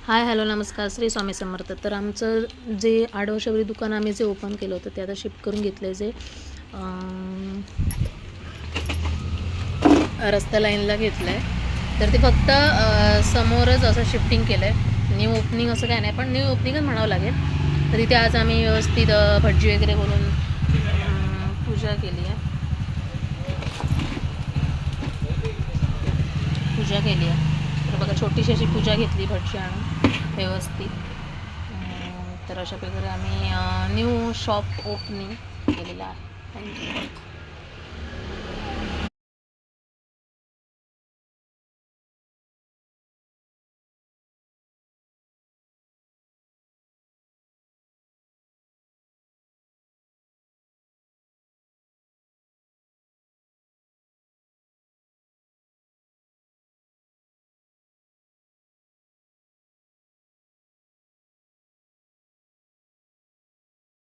Hi hello नमस्कार श्री स्वामी समर्थ. तर आमचं जे आडवशबरी दुकान आम्ही जे ओपन केलं होतं ते आता शिफ्ट करून घेतलं आहे. जे रस्ता लाईनला घेतलं आहे. तर ते फक्त समोरच असं शिफ्टिंग केलं आहे. न्यू ओपनिंग असं काय नाही, पण न्यू ओपनिंगच म्हणावं लागेल. तर इथे आज आम्ही व्यवस्थित भटजी वगैरे बोलून पूजा केली आहे. तर बघा छोटीशी अशी पूजा घेतली भटजी आणून व्यवस्थित. तर अशा प्रकारे आम्ही न्यू शॉप ओपनिंग केलेलं आहे. थँक्यू.